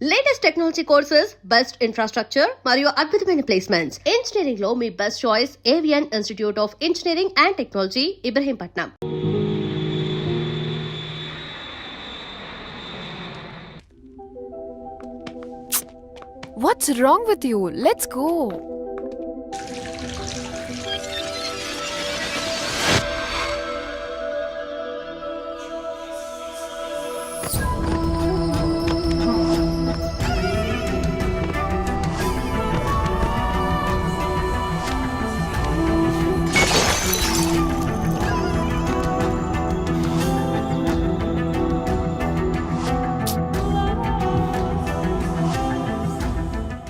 Latest technology courses, best infrastructure మరియు అద్భుతమైన placements. Engineering లో మీ best choice Avian institute of engineering and technology, Ibrahimpatnam. What's wrong with you? Let's go.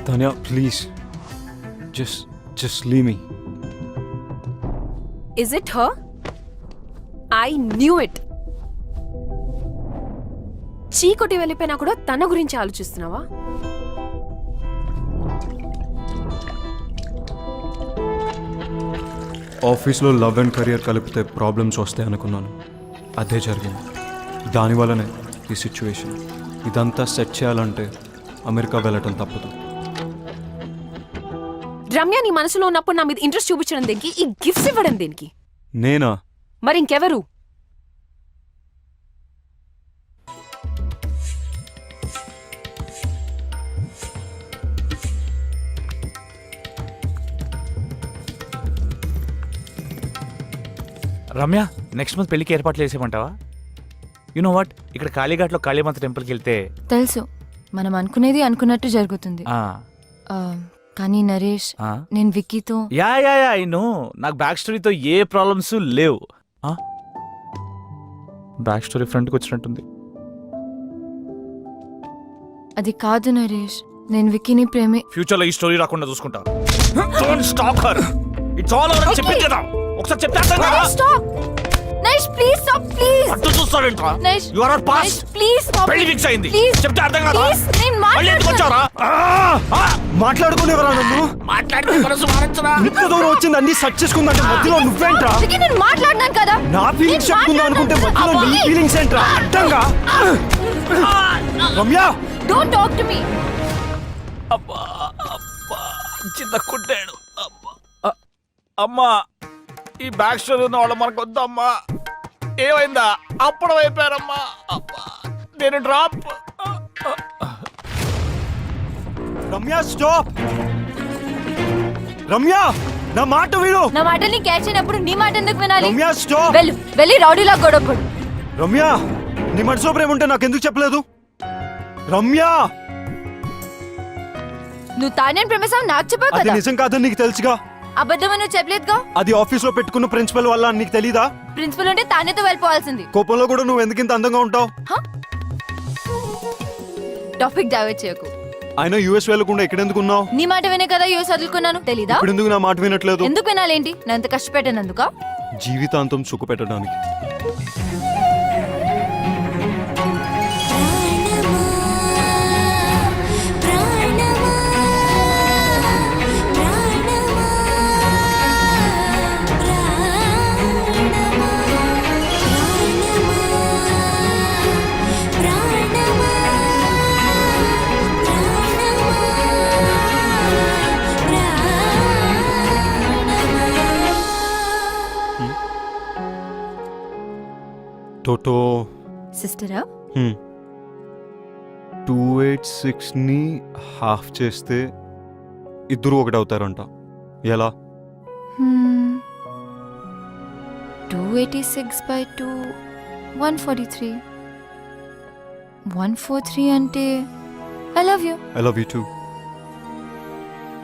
Tanya, please. Just leave me. Is it her? I knew it. చీకొట్టి వెళ్ళిపోయినా కూడా తన గురించి ఆలోచిస్తున్నావా? ఆఫీస్లో love and career కలిపితే ప్రాబ్లమ్స్ వస్తాయి అనుకున్నాను. అదే జరిగింది. దానివల్లనే ఈ సిచ్యువేషన్. ఇదంతా సెట్ చేయాలంటే అమెరికా వెళ్ళటం తప్పదు. రమ్య నీ మనసులో ఉన్నప్పుడు నా మీద ఇంట్రెస్ట్ చూపించడం దేనికి? ఈ గిఫ్ట్స్ ఇవ్వడం దేనికి? నేనా? మరి ఇంకెవరు? రమ్య, నెక్స్ట్ మంత్ పెళ్లికి ఏర్పాట్లు చేసేయమంటావా? యు నో వాట్, ఇక్కడ కాళీఘాట్లో కాళీమాత టెంపుల్కి వెళ్తే తెలుసు, మనం అనుకునేది అనుకున్నట్టు జరుగుతుంది. కానీ నరేష్, నేను విక్కీతో యా ఐ నో, నాకు బ్యాక్ స్టోరీతో ఏ ప్రాబ్లమ్స్ లేవు. బ్యాక్ స్టోరీ ఫ్రంట్కి వచ్చినట్టుంది. అది కాదు నరేష్, నేను విక్కీని ప్రేమి. ఫ్యూచర్లో ఈ స్టోరీ రాకుండా చూసుకుంటా. Don't stop her. It's all over. చెప్పింది కదా, ఒకసారి చెప్పేస్తాను కదా. Stop Naresh, please stop, please. అటు చూస్తావేంట్రా? Naresh, you are are pass. Please stop. పెళ్లి ఫిక్స్ అయింది. ప్లీజ్ చెప్తే అర్థం కాదా? ప్లీజ్, నేను మళ్ళీ ఎందుకు వచ్చావురా? మాట్లాడుకునేవరా నన్ను? మాట్లాడితే మనసు మారచ్చురా. ఇంత దూరం వచ్చింది అన్ని సెట్ చేసుకుందంటే మధ్యలో నువ్వేంట్రా? విక్కీ, నేను మాట్లాడినాను కదా. నా ఫీలింగ్స్ చెప్పుకుందాం అనుకుంటే మధ్యలో నీ ఫీలింగ్స్ ఏంట్రా? అడ్డంగా. Ramya, don't talk to me. అబ్బా అబ్బా, చిన్న కుట్టాడు. అబ్బా అమ్మా, ఈ బ్యాక్ స్టోరీ ఉన్న వాళ్ళు మనకు వద్దమ్మా. ఏమైందా? అప్పుడు అయిపోయారమ్మా. అబ్బా, నేను డ్రాప్. రమ్య స్టాప్. రమ్య, నా మాట విను. నా మాటల్ని క్యాచ్ అయినప్పుడు నీ మాట ఎందుకు వినాలి? రమ్య స్టాప్. వెళ్ళి రౌడీలా గొడవపడు. రమ్య, నీ మనసులో ప్రేమ ఉంటే నాకు ఎందుకు చెప్పలేదు? రమ్య, నువ్వు తానేం ప్రేమిస్తావు నాకు చెప్పావు అది కదా. నిజం కాదని నీకు తెలుసుగా. అబద్ధమని నువ్వు చెప్పలేదుగా. అది ఆఫీస్ లో పెట్టుకున్న ప్రిన్సిపల్ వల్ల నీకు తెలీదా? ప్రిన్సిపల్ ఉంటే తానేతో వెళ్ళిపోవాల్సింది. కోపంలో కూడా నువ్వు ఎందుకు ఇంత అందంగా ఉంటావు? టాపిక్ డైవర్ట్ చేయకు. ఆయన యూఎస్ వెళ్ళకుండా ఇక్కడ ఎందుకు ఉన్నావు? నీ మాట వినే కదా యూఎస్ వదులుకున్నాను, తెలీదా? ఇప్పుడు ఎందుకు నా మాట వినట్లేదు? ఎందుకు వినాలేంటి? నేను ఎంత కష్టపెట్టానందుక? జీవితాంతం సుఖ పెట్టడానికి. టోటో సిస్టరా? 286 ని హాఫ్ చేస్తే ఇద్దరు ఒకటి అవుతారంట. ఎలా? 286/2 143. 143 అంటే I love you. I love you two.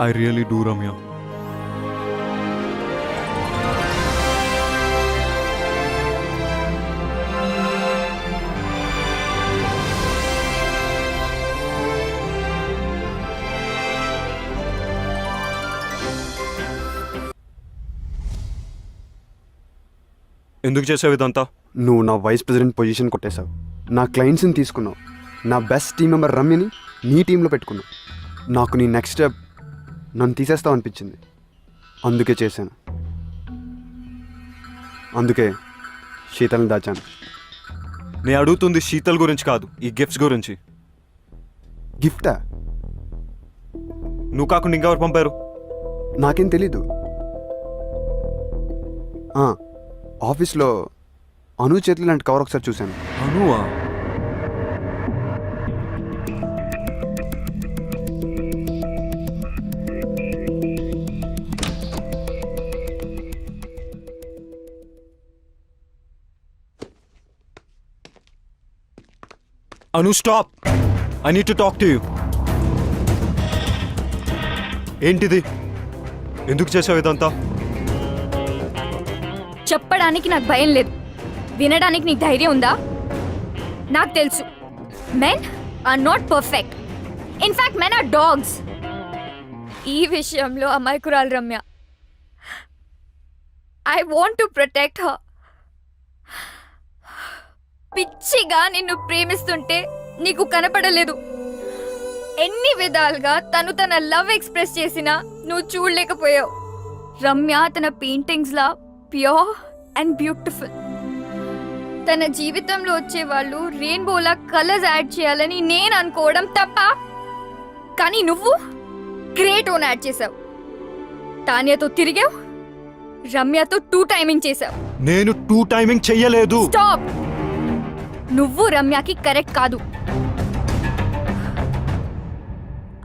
I really do Ramya. ఎందుకు చేసావు ఇదంతా? నువ్వు నా వైస్ ప్రెసిడెంట్ పొజిషన్ కొట్టేశావు, నా క్లయింట్స్ని తీసుకున్నావు, నా బెస్ట్ టీం మెంబర్ రమ్యని నీ టీంలో పెట్టుకున్నావు. నాకు నీ నెక్స్ట్ స్టెప్ నన్ను తీసేస్తావు అనిపించింది, అందుకే చేశాను. అందుకే శీతల్ని దాచాను. నేను అడుగుతుంది శీతల్ గురించి కాదు, ఈ గిఫ్ట్స్ గురించి. గిఫ్టా? నువ్వు కాకుండా ఇంకెవరు పంపారు? నాకేం తెలీదు. ఆఫీస్లో అను చేతులు లాంటి కవర్ ఒకసారి చూశాను. అనువా? Anu, stop! I need to talk to you. ఏంటిది? ఎందుకు చేసావు ఇదంతా? చెప్పడానికి నాకు భయం లేదు, వినడానికి నీకు ధైర్యం ఉందా? నాకు తెలుసు, men are not perfect. In fact men are dogs. ఈ విషయంలో అమాయకురాలు Ramya. I want to protect her. పిచ్చిగా నిన్ను ప్రేమిస్తుంటే నీకు కనపడలేదు. ఎన్ని విధాలుగా తను తన లవ్ ఎక్స్ప్రెస్ చేసినా నువ్వు చూడలేకపోయావు. రమ్య తన paintings law pure and beautiful. తన జీవితంలో వచ్చే వాళ్ళు రెయిన్బోలా కలర్స్ యాడ్ చేయాలని నేను అనుకోవడం తప్ప. కానీ నువ్వు గ్రే టోన్ యాడ్ చేసావు. తాన్యతో తిరిగావు, రమ్యతో 2 టైమింగ్ చేసావు. నేను 2 టైమింగ్ చెయ్యలేదు. స్టాప్! నువ్వు రమ్యకి కరెక్ట్ కాదు,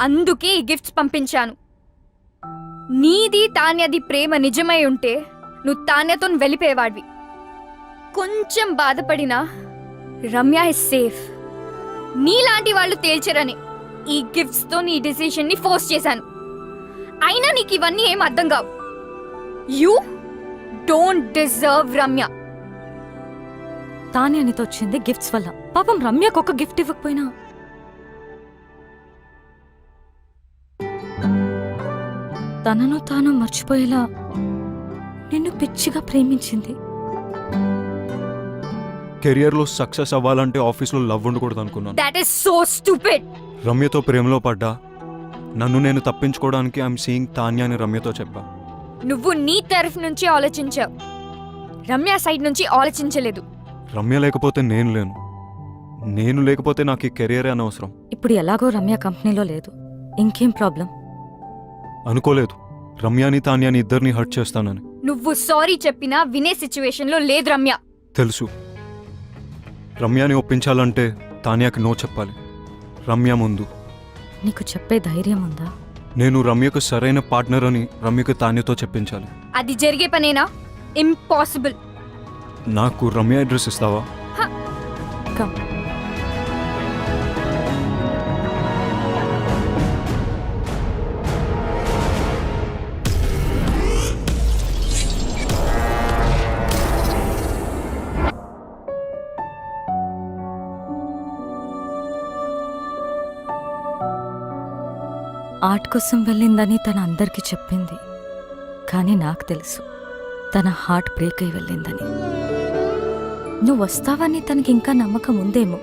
అందుకే ఈ గిఫ్ట్స్ పంపించాను. నీది తాన్యది ప్రేమ నిజమై ఉంటే నువ్వు తాన్యతో వెళ్ళిపోయేవాడివి. కొంచెం బాధపడినా రమ్య ఇస్ సేఫ్. నీలాంటి వాళ్ళు తేల్చరని ఈ గిఫ్ట్స్తో నీ డిసిషన్ ని ఫోర్స్ చేశాను. అయినా నీకు ఇవన్నీ ఏం అర్థం కావు. You don't deserve Ramya. తానే అనితో వచ్చింది గిఫ్ట్స్ వల్ల. పాపం రమ్యకు ఒక గిఫ్ట్ ఇవ్వకపోయినా తనను తాను మర్చిపోయేలా నిన్ను పిచ్చిగా ప్రేమించింది. కెరియర్లో సక్సెస్ అవ్వాలంటే ఆఫీస్లో లవ్ ఉండకూడదు అనుకున్నాను. That is so stupid. రమ్యతో ప్రేమలో పడ్డా. నన్ను నేను తప్పించుకోవడానికి ఐఎమ్ సీయింగ్ తాన్య అని రమ్యతో చెప్పా. నువ్వు నీ తరఫు నుంచి ఆలోచించావు, రమ్య సైడ్ నుంచి ఆలోచించలేదు. రమ్య లేకపోతే నేను లేను. నేను లేకపోతే నాకు ఈ కెరియరే అనవసరం. ఇప్పుడు ఎలాగో రమ్య కంపెనీలో లేదు, ఇంకేం ప్రాబ్లం? అనుకోలేదు రమ్యాని తాన్యాని ఇద్దరిని హర్ట్ చేస్తానని. నువ్వు సారీ చెప్పినా వినే సిచ్యువేషన్ లో లేదు రమ్య. తెలుసు. రమ్యాని ఒప్పించాలంటే తాన్యాకి నో చెప్పాలి. రమ్య ముందు. నీకు చెప్పే ధైర్యం ఉందా? నేను రమ్యకు సరైన పార్ట్నర్ అని రమ్యకు తాన్యతో చెప్పించాలి. అది జరిగే పనేనా? ఇంపాసిబుల్. నాకు రమ్య అడ్రస్ ఇస్తావా? కమ్. ఆర్ట్ కోసం వెళ్ళిందని తన అందరికీ చెప్పింది. కానీ నాకు తెలుసు తన హార్ట్ బ్రేక్ అయి వెళ్ళిందని. నువ్వు వస్తావని తనకి ఇంకా నమ్మకం ఉందేమో,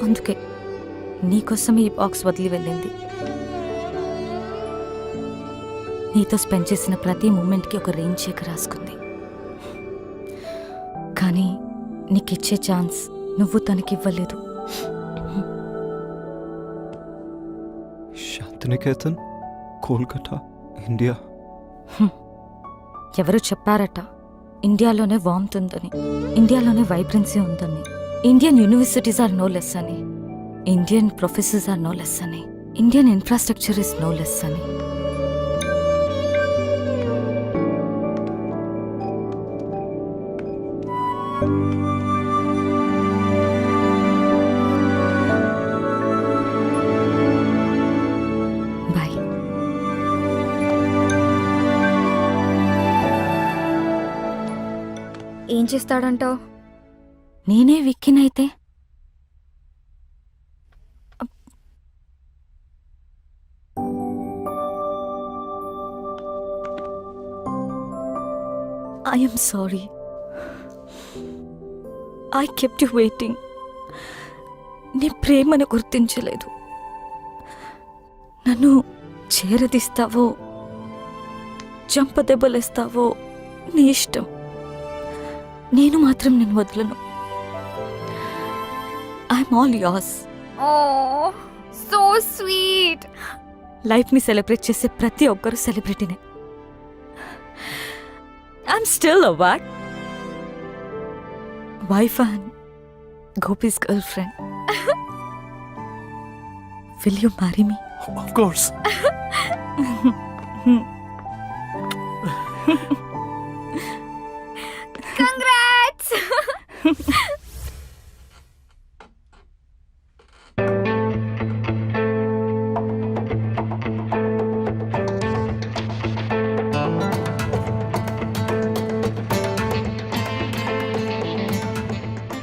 అందుకే నీకోసం ఈ బాక్స్ వదిలి వెళ్ళింది. నీతో స్పెండ్ చేసిన ప్రతి మూమెంట్కి ఒక రెయిన్ చెక్ రాసుకుంది. కానీ నీకిచ్చే ఛాన్స్ నువ్వు తనకివ్వలేదు. శాంతినికేతన్, కోల్కతా, ఇండియా. ఎవరు చెప్పారట ఇండియాలోనే వార్మ్త్ ఉందని, ఇండియాలోనే వైబ్రెన్సీ ఉందని, Indian universities are no less అని, Indian professors are no less అని, Indian infrastructure is no less అని. బాయ్. ఏం చేస్తాడంటావు? నేనే విక్కినైతే I am sorry. I kept you waiting. నీ ప్రేమను గుర్తించలేదు. నన్ను చేరదీస్తావో చంపదెబ్బలేస్తావో నీ ఇష్టం. నేను మాత్రం నేను వదలను. I'm all yours. Oh so sweet. లైఫ్ని సెలబ్రేట్ చేసే ప్రతి ఒక్కరు సెలబ్రిటీనే. I'm still a wife and Gopi's girlfriend. Will you marry me? Of course. Congrats.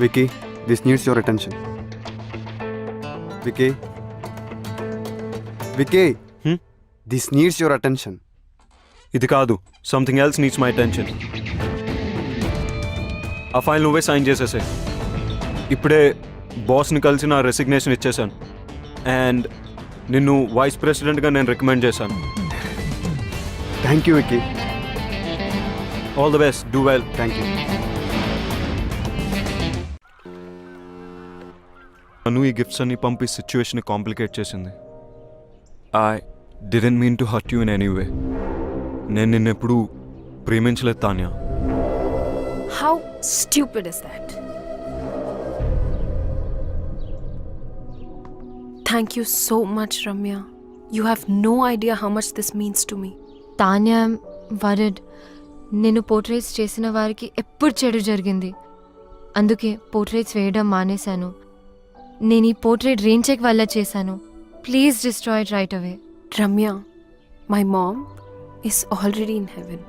Vicky, this needs your attention. Vicky? Vicky? This needs your attention. ఇది కాదు, something else needs my attention. ఆ file నువ్వే sign చేసేసే. ఇప్పుడే బాస్ని కలిసి నా resignation ఇచ్చేసాను and నిన్ను vice ప్రెసిడెంట్గా నేను రికమెండ్ చేశాను. Thank you, Vicky. All the best, do well. Thank you. నన్ను ఈ గిఫ్ట్స్ అన్ని పంపి సిచ్యువేషన్ కాంప్లికేట్ చేసింది. I didn't mean to hurt you in any way. నేను నిన్నెప్పుడు ప్రేమించలేదు Tanya. How stupid is that? Thank you so much, Ramya. You have no idea how much this means to me. Tanya word. నేను portraits చేసిన వారికి ఎప్పుడు చెడు జరిగింది. అందుకే portraits వేయడం మానేశాను. నేను ఈ పోర్ట్రేట్ రెయిన్ చెక్ వల్ల చేశాను. Please destroy it right away. Ramya, my mom is already in heaven.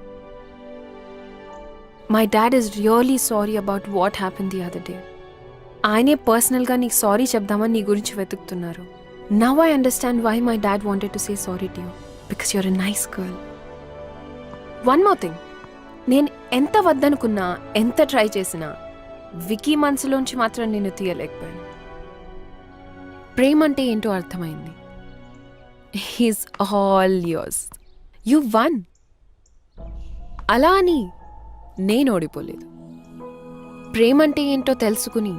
My dad is really sorry about what happened the other day. ఆయనే పర్సనల్గా నీకు సారీ చెప్దామని నీ గురించి వెతుకుతున్నారు. Now I understand why my dad wanted to say sorry to you. Because you're a nice girl. One more thing. నేను ఎంత వద్దనుకున్నా, ఎంత ట్రై చేసినా వికీ మనసులోంచి మాత్రం నేను తీయలేకపోయాను. ప్రేమ అంటే ఏంటో అర్థమైంది. He's all yours. You one. అలా అని నేను ఓడిపోలేదు. ప్రేమ అంటే ఏంటో తెలుసుకుని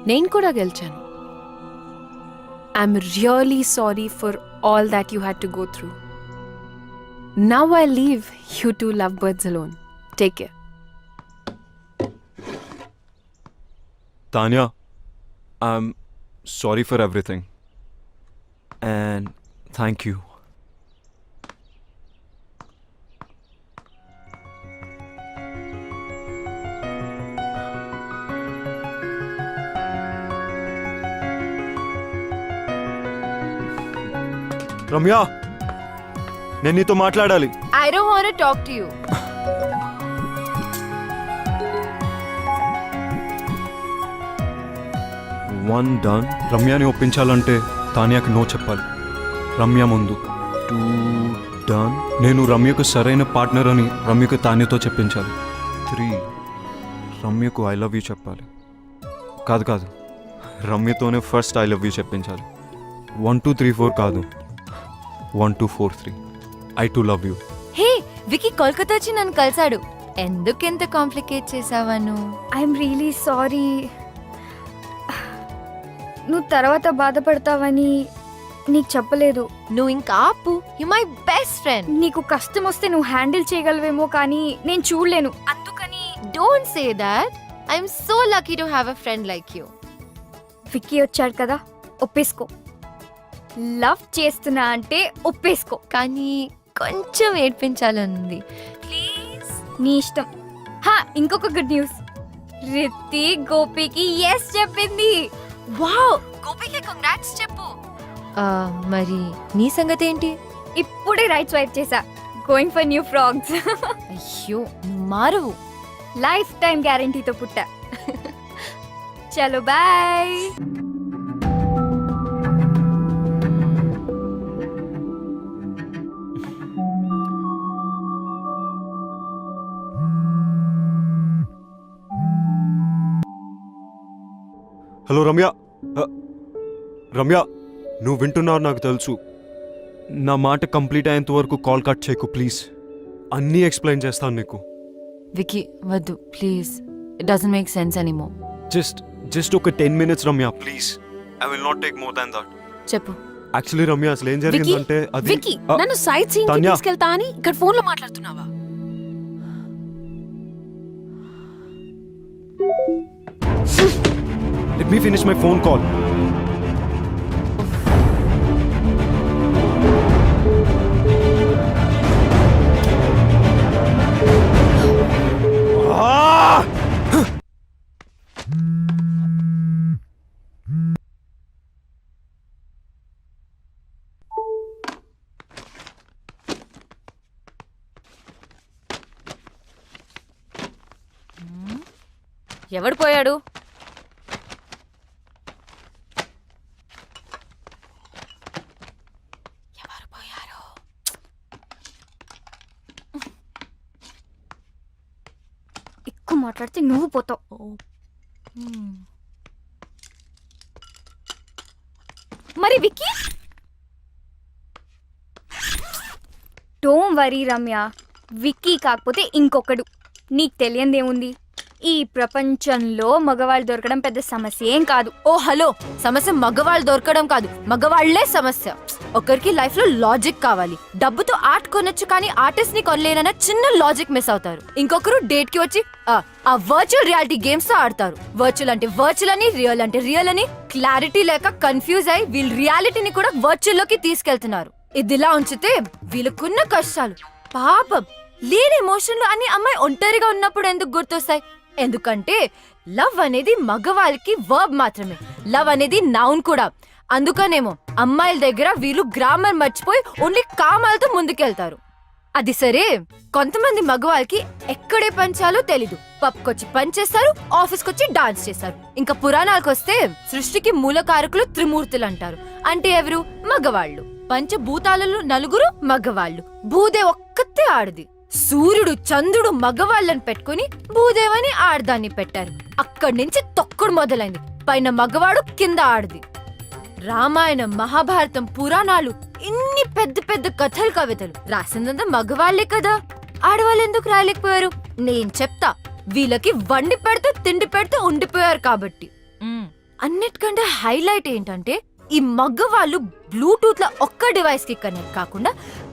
నేను కూడా గెలిచాను. I'm really sorry for all that you had to go through. Now I leave you to love birds alone. Take care. Tanya, I'm sorry for everything and thank you. Ramya, నేను నీతో మాట్లాడాలి. I don't want to talk to you. One done. రమ్యని ఒప్పించాలంటే తాన్యాకి నో చెప్పాలి. రమ్య ముందు. Two done. నేను రమ్యకు సరైన పార్ట్నర్ అని రమ్యకు తాన్యతో చెప్పించాలి. 3 రమ్యకు ఐ లవ్ యూ చెప్పాలి. కాదు రమ్యతోనే ఫస్ట్ ఐ లవ్ యూ చెప్పించాలి. 1 2 3 4 కాదు, 1 2 4 3. I too love you. Hey, Vicky Kolkata వచ్చి నన్ను కలిసాడు. ఎందుకెంత కాంప్లికేట్ చేసావా నువ్వు? I'm really sorry. నువ్వు తర్వాత బాధపడతావని నీకు చెప్పలేదు. నువ్వు ఇంకా ఆపు. You my best friend. నీకు కష్టం వస్తే నువ్వు హ్యాండిల్ చేయగలవేమో కానీ నేను చూడలేను. అందుకని don't say that. I'm so lucky to have a friend like you. Vicky వచ్చాడు కదా, ఒప్పేసుకో. లవ్ చేస్తున్నా అంటే ఒప్పేసుకో. కానీ కొంచెం ఏడ్పించాలనుంది. ప్లీజ్. నీ ఇష్టం. ఇంకొక గుడ్ న్యూస్. రిత్తి గోపికి ఎస్ చెప్పింది. వావ్, గోపికి కంగ్రాట్స్ చెప్పు. మరి నీ సంగతి ఏంటి? ఇప్పుడే రైట్ స్వైప్ చేశా. Going for new frogs. అయ్యో, నువ్వు మారు. లైఫ్ టైం గ్యారంటీతో పుట్టా. చలో బాయ్. హలో రమ్య. రమ్య, నువ్వు వింటున్నావు నాకు తెలుసు. నా మాట కంప్లీట్ అయ్యేంత వరకు కాల్ కట్ చేయకు ప్లీజ్. అన్నీ ఎక్స్ప్లెయిన్ చేస్తాను నీకు. వికీ వద్దు please. It doesn't make sense anymore. Just ఒక 10 minutes Ramya please. I will not take more than that. చెప్పు, యాక్చువల్లీ రమ్య అసలు ఏం జరిగిందంటే అది విక్కీ నన్ను సైట్ సీయింగ్ కి తన్యా. తీసుకెళ్తా అని ఇక్కడ ఫోన్ లో మాట్లాడుతున్నావా? Let me finish my phone call. ఎవడు పోయాడు? ఎవరు పోయారు? ఎక్కువ మాట్లాడితే నువ్వు పోతావు. మరి విక్కీ? డోంట్ వరీ రమ్య, విక్కీ కాకపోతే ఇంకొకడు. నీకు తెలియందేముంది, ఈ ప్రపంచంలో మగవాళ్ళు దొరకడం పెద్ద సమస్య ఏం కాదు. ఓ హలో, సమస్య మగవాళ్ళు దొరకడం కాదు, మగవాళ్లే సమస్య. ఒకరికి లైఫ్ లో లాజిక్ కావాలి. డబ్బుతో ఆర్ట్ కొనొచ్చు కానీ ఆర్టిస్ట్ ని కొనలేనన్న చిన్న లాజిక్ మిస్ అవుతారు. ఇంకొకరు డేట్ కి వచ్చి ఆ వర్చువల్ రియాలిటీ గేమ్స్ తో ఆడతారు. వర్చువల్ అంటే వర్చువల్ అని, రియల్ అంటే రియల్ అని క్లారిటీ లేక కన్ఫ్యూజ్ అయి వీళ్ళు రియాలిటీని కూడా వర్చువల్ లోకి తీసుకెళ్తున్నారు. ఇదిలా ఉంచితే వీళ్ళకున్న కష్టాలు పాపం లేని ఎమోషన్లు అన్ని అమ్మాయి ఒంటరిగా ఉన్నప్పుడు ఎందుకు గుర్తొస్తాయి? ఎందుకంటే లవ్ అనేది మగవాళ్ళకి వర్బ్ మాత్రమే, లవ్ అనేది నౌన్ కూడా. అందుకనేమో అమ్మాయిల దగ్గర వీళ్ళు గ్రామర్ మర్చిపోయి ఓన్లీ కామాలతో ముందుకెళ్తారు. అది సరే, కొంతమంది మగవాళ్ళకి ఎక్కడే పంచాలో తెలీదు. పబ్కొచ్చి పంచేస్తారు, ఆఫీస్కొచ్చి డాన్స్ చేస్తారు. ఇంకా పురాణాలకు వస్తే సృష్టికి మూలకారకులు త్రిమూర్తులు అంటారు. అంటే ఎవరు? మగవాళ్ళు. పంచభూతాలలో నలుగురు మగవాళ్ళు, భూదే ఒక్కతే ఆడది. సూర్యుడు చంద్రుడు మగవాళ్ళని పెట్టుకుని భూదేవని ఆడదాన్ని పెట్టారు. అక్కడి నుంచి తొక్కుడు మొదలైంది. పైన మగవాడు, కింద ఆడది. రామాయణం, మహాభారతం, పురాణాలు, ఇన్ని పెద్ద పెద్ద కథలు, కవితలు రాసిందంతా మగవాళ్లే కదా. ఆడవాళ్ళు ఎందుకు రాయలేకపోయారు? నేను చెప్తా. వీళ్ళకి వండి పెడితే తిండి పెడితే ఉండిపోయారు కాబట్టి. అన్నిటికంటే హైలైట్ ఏంటంటే ఈ మగవాళ్ళు బ్లూటూత్ లో ఒక్క డివైస్ కి కనెక్ట్ కాకుండా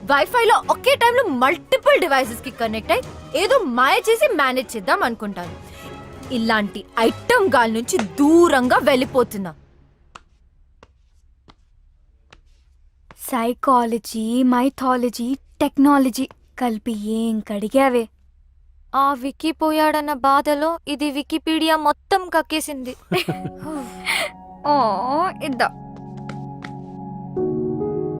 వైఫై లో ఒకే టైంలో మల్టిపుల్ డివైసెస్ కి కనెక్ట్ అయి ఏదో మాయ చేసి మేనేజ్ చేద్దాం అనుకుంటారు. ఇలాంటి ఐటమ్ గాల్ నుంచి దూరంగా వెళ్ళిపోతున్నా. సైకాలజీ, మైథాలజీ, టెక్నాలజీ కలిపి ఏం కడిగావే. ఆ విక్కీ పోయాడన్న బాధలో ఇది వికీపీడియా మొత్తం కక్కేసింది. ఓ ఇద్దా